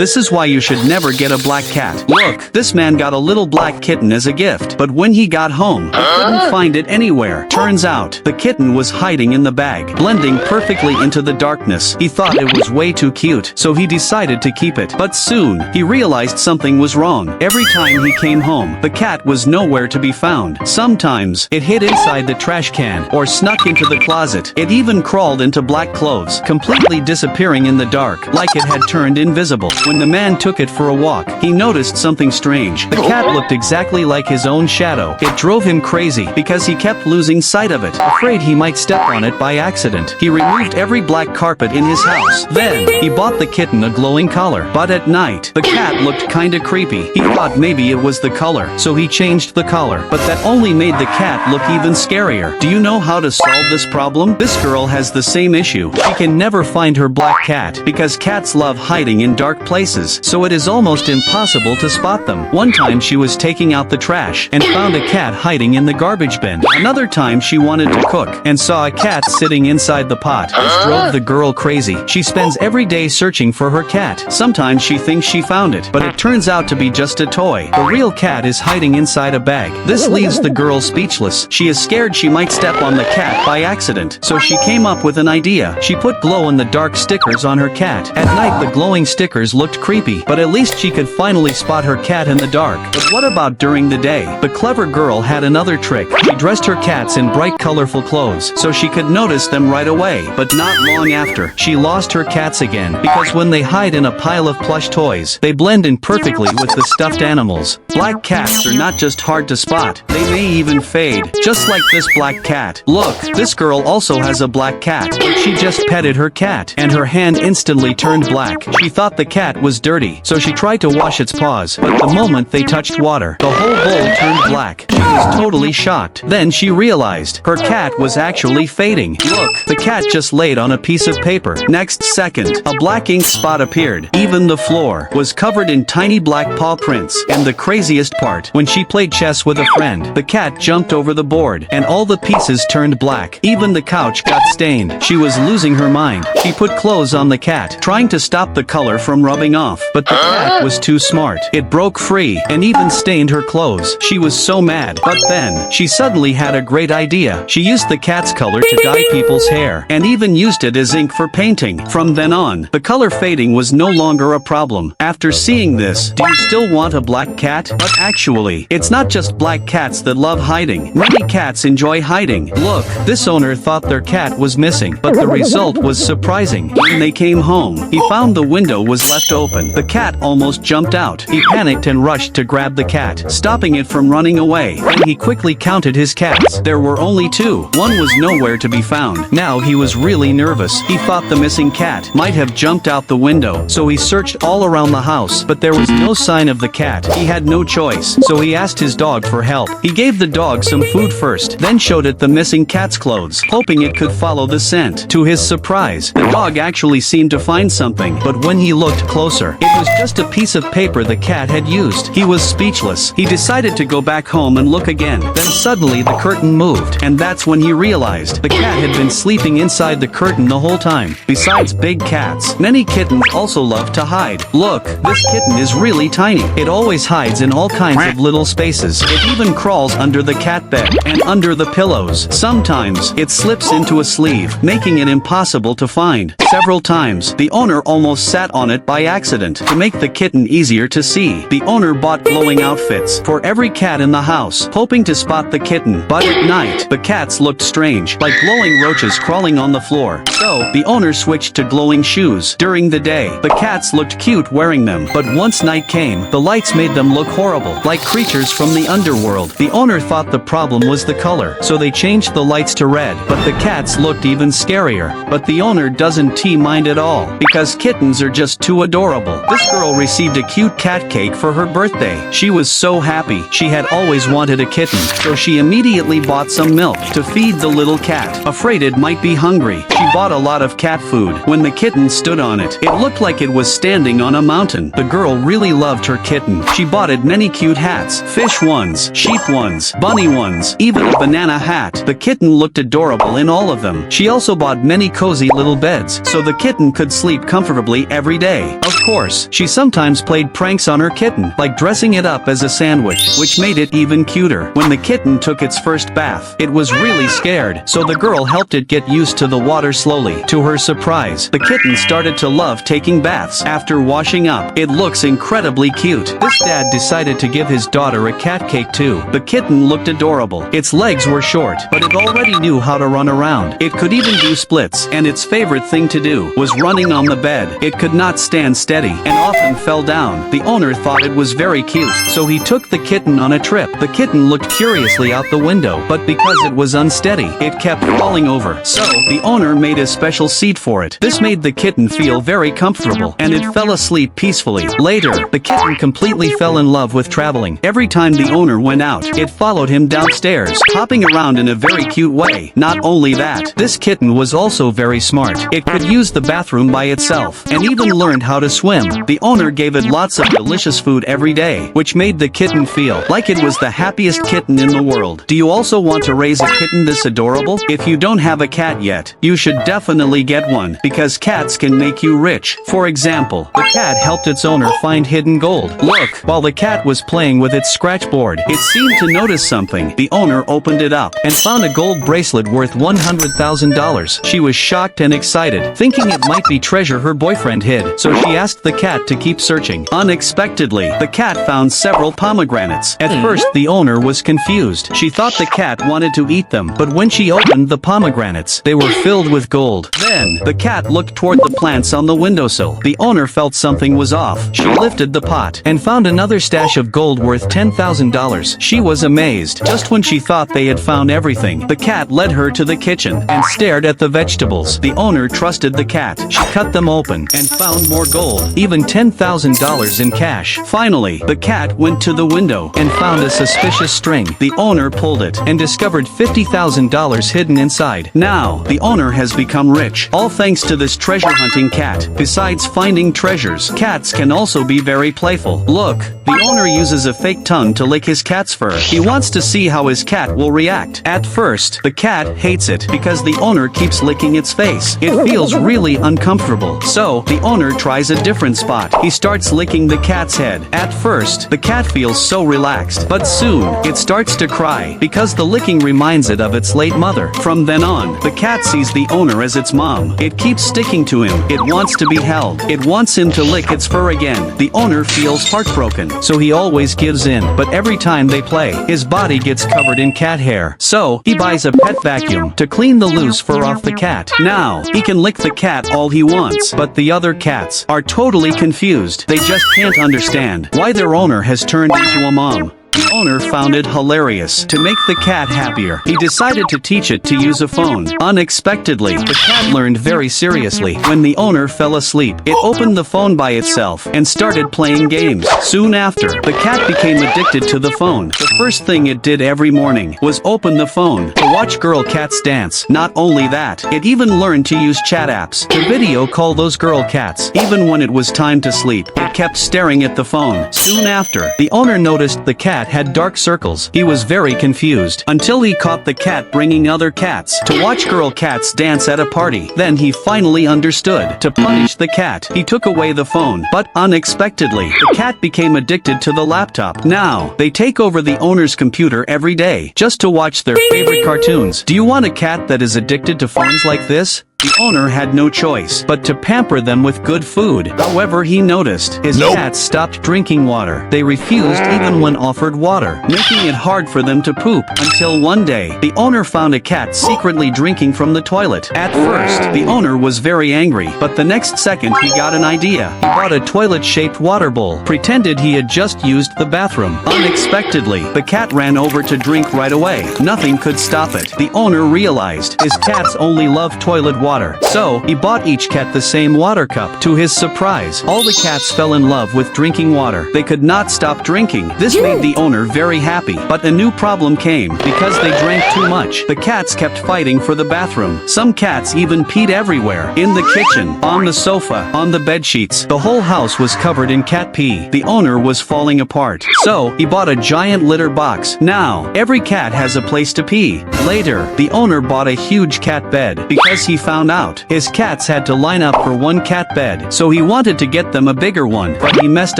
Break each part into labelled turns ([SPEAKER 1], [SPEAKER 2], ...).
[SPEAKER 1] This is why you should never get a black cat. Look, this man got a little black kitten as a gift, but when he got home, he couldn't find it anywhere. Turns out, the kitten was hiding in the bag, blending perfectly into the darkness. He thought it was way too cute, so he decided to keep it. But soon, he realized something was wrong. Every time he came home, the cat was nowhere to be found. Sometimes, it hid inside the trash can, or snuck into the closet. It even crawled into black clothes, completely disappearing in the dark, like it had turned invisible. When the man took it for a walk, he noticed something strange. The cat looked exactly like his own shadow. It drove him crazy, because he kept losing sight of it, afraid he might step on it by accident. He removed every black carpet in his house. Then, he bought the kitten a glowing collar. But at night, the cat looked kinda creepy. He thought maybe it was the color, so he changed the collar. But that only made the cat look even scarier. Do you know how to solve this problem? This girl has the same issue. She can never find her black cat, because cats love hiding in dark places, so it is almost impossible to spot them. One time she was taking out the trash, and found a cat hiding in the garbage bin. Another time she wanted to cook, and saw a cat sitting inside the pot. This drove the girl crazy. She spends every day searching for her cat. Sometimes she thinks she found it, but it turns out to be just a toy. The real cat is hiding inside a bag. This leaves the girl speechless. She is scared she might step on the cat by accident, so she came up with an idea. She put glow-in-the-dark stickers on her cat. At night the glowing stickers looked creepy, but at least she could finally spot her cat in the dark. But what about during the day? The clever girl had another trick. She dressed her cats in bright colorful clothes, so she could notice them right away. But not long after, she lost her cats again, because when they hide in a pile of plush toys, they blend in perfectly with the stuffed animals. Black cats are not just hard to spot, they may even fade, just like this black cat. Look, this girl also has a black cat, but she just petted her cat, and her hand instantly turned black. She thought the cat was dirty, so she tried to wash its paws, but the moment they touched water, the whole bowl turned black. She was totally shocked. Then she realized her cat was actually fading. Look, the cat just laid on a piece of paper. Next second, a black ink spot appeared. Even the floor was covered in tiny black paw prints. And the craziest part, when she played chess with a friend, the cat jumped over the board, and all the pieces turned black. Even the couch got stained. She was losing her mind. She put clothes on the cat, trying to stop the color from rubbing off. But the cat was too smart. It broke free, and even stained her clothes. She was so mad. But then, she suddenly had a great idea. She used the cat's color to dye people's hair, and even used it as ink for painting. From then on, the color fading was no longer a problem. After seeing this, do you still want a black cat? But actually, it's not just black cats that love hiding. Many cats enjoy hiding. Look, this owner thought their cat was missing, but the result was surprising. When they came home, he found the window was left open. The cat almost jumped out. He panicked and rushed to grab the cat, stopping it from running away. Then he quickly counted his cats. There were only two. One was nowhere to be found. Now he was really nervous. He thought the missing cat might have jumped out the window, so he searched all around the house, but there was no sign of the cat. He had no choice, so he asked his dog for help. He gave the dog some food first, then showed it the missing cat's clothes, hoping it could follow the scent. To his surprise, the dog actually seemed to find something, but when he looked closer, it was just a piece of paper the cat had used. He was speechless. He decided to go back home and look again. Then suddenly the curtain moved, and that's when he realized the cat had been sleeping inside the curtain the whole time. Besides big cats, many kittens also love to hide. Look, this kitten is really tiny. It always hides in all kinds of little spaces. It even crawls under the cat bed and under the pillows. Sometimes, it slips into a sleeve, making it impossible to find. Several times, the owner almost sat on it by accident. To make the kitten easier to see, the owner bought glowing outfits for every cat in the house, hoping to spot the kitten. But at night, the cats looked strange, like glowing roaches crawling on the floor. So, the owner switched to glowing shoes. During the day, the cats looked cute wearing them, but once night came, the lights made them look horrible, like creatures from the underworld. The owner thought the problem was the color, so they changed the lights to red, but the cats looked even scarier. But the owner doesn't mind at all, because kittens are just too adorable. This girl received a cute cat cake for her birthday. She was so happy. She had always wanted a kitten, so she immediately bought some milk to feed the little cat. Afraid it might be hungry, she bought a lot of cat food. When the kitten stood on it, it looked like it was standing on a mountain. The girl really loved her kitten. She bought it many cute hats, fish ones, sheep ones, bunny ones, even a banana hat. The kitten looked adorable in all of them. She also bought many cozy little beds, so the kitten could sleep comfortably every day. Of course, she sometimes played pranks on her kitten, like dressing it up as a sandwich, which made it even cuter. When the kitten took its first bath, it was really scared, so the girl helped it get used to the water slowly. To her surprise, the kitten started to love taking baths. After washing up, it looks incredibly cute. This dad decided to give his daughter a cat cake too. The kitten looked adorable. Its legs were short, but it already knew how to run around. It could even do splits, and its favorite thing to do was running on the bed. It could not stand steady, and often fell down. The owner thought it was very cute, so he took the kitten on a trip. The kitten looked curiously out the window, but because it was unsteady, it kept falling over. So, the owner made a special seat for it. This made the kitten feel very comfortable, and it fell asleep peacefully. Later, the kitten completely fell in love with traveling. Every time the owner went out, it followed him downstairs, hopping around in a very cute way. Not only that, this kitten was also very smart. It could use the bathroom by itself, and even learned how to swim. The owner gave it lots of delicious food every day, which made the kitten feel like it was the happiest kitten in the world. Do you also want to raise a kitten this adorable? If you don't have a cat yet, you should definitely get one, because cats can make you rich. For example, the cat helped its owner find hidden gold. Look, while the cat was playing with its scratch board, it seemed to notice something. The owner opened it up and found a gold bracelet worth $100,000. She was shocked and excited, thinking it might be treasure her boyfriend hid, so she asked the cat to keep searching. Unexpectedly, the cat found several pomegranates. At first, the owner was confused. She thought the cat wanted to eat them, but when she opened the pomegranates, they were filled with gold. Then, the cat looked toward the plants on the windowsill. The owner felt something was off. She lifted the pot and found another stash of gold worth $10,000. She was amazed. Just when she thought they had found everything, the cat led her to the kitchen and stared at the vegetables. The owner trusted the cat. She cut them open and found more gold, even $10,000 in cash. Finally, the cat went to the window and found a suspicious string. The owner pulled it and discovered $50,000 hidden inside. Now, the owner has become rich, all thanks to this treasure hunting cat. Besides finding treasures, cats can also be very playful. Look, the owner uses a fake tongue to lick his cat's fur. He wants to see how his cat will react. At first, the cat hates it because the owner keeps licking its face. It feels really uncomfortable. So, the owner tries a different spot. He starts licking the cat's head. At first, the cat feels so relaxed, but soon, it starts to cry because the licking reminds it of its late mother. From then on, the cat sees the owner as its mom. It keeps sticking to him. It wants to be held. It wants him to lick its fur again. The owner feels heartbroken, so he always gives in. But every time they play, his body gets covered in cat hair. So, he buys a pet vacuum to clean the loose fur off the cat. Now, he can lick the cat all he wants, but the other cats are totally confused. They just can't understand why their owner has turned into a mom. The owner found it hilarious. To make the cat happier, he decided to teach it to use a phone. Unexpectedly, the cat learned very seriously. When the owner fell asleep, it opened the phone by itself and started playing games. Soon after, the cat became addicted to the phone. The first thing it did every morning was open the phone to watch girl cats dance. Not only that, it even learned to use chat apps to video call those girl cats. Even when it was time to sleep, it kept staring at the phone. Soon after, the owner noticed the cat had dark circles. He was very confused until he caught the cat bringing other cats to watch girl cats dance at a party. Then he finally understood. To punish the cat, he took away the phone, but unexpectedly, the cat became addicted to the laptop. Now, they take over the owner's computer every day just to watch their favorite cartoons. Do you want a cat that is addicted to phones like this? The owner had no choice but to pamper them with good food. However, he noticed his cats stopped drinking water. They refused even when offered water, making it hard for them to poop. Until one day, the owner found a cat secretly drinking from the toilet. At first, the owner was very angry, but the next second he got an idea. He bought a toilet-shaped water bowl, pretended he had just used the bathroom. Unexpectedly, the cat ran over to drink right away. Nothing could stop it. The owner realized his cats only love toilet water. So, he bought each cat the same water cup. To his surprise, all the cats fell in love with drinking water. They could not stop drinking. This made the owner very happy. But a new problem came. Because they drank too much, the cats kept fighting for the bathroom. Some cats even peed everywhere. In the kitchen, on the sofa, on the bedsheets. The whole house was covered in cat pee. The owner was falling apart. So, he bought a giant litter box. Now, every cat has a place to pee. Later, the owner bought a huge cat bed because he found found out. His cats had to line up for one cat bed, so he wanted to get them a bigger one, but he messed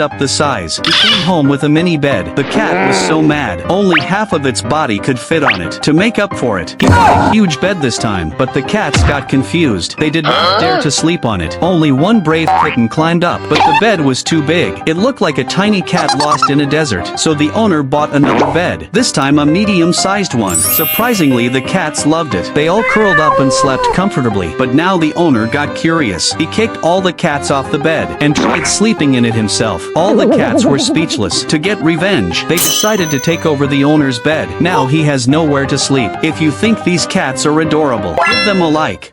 [SPEAKER 1] up the size. He came home with a mini bed. The cat was so mad, only half of its body could fit on it. To make up for it, he got a huge bed this time, but the cats got confused. They did not dare to sleep on it. Only one brave kitten climbed up, but the bed was too big. It looked like a tiny cat lost in a desert, so the owner bought another bed, this time a medium-sized one. Surprisingly, the cats loved it. They all curled up and slept comfortably, but now the owner got curious. He kicked all the cats off the bed and tried sleeping in it himself. All the cats were speechless. To get revenge, they decided to take over the owner's bed. Now he has nowhere to sleep. If you think these cats are adorable, give them a like.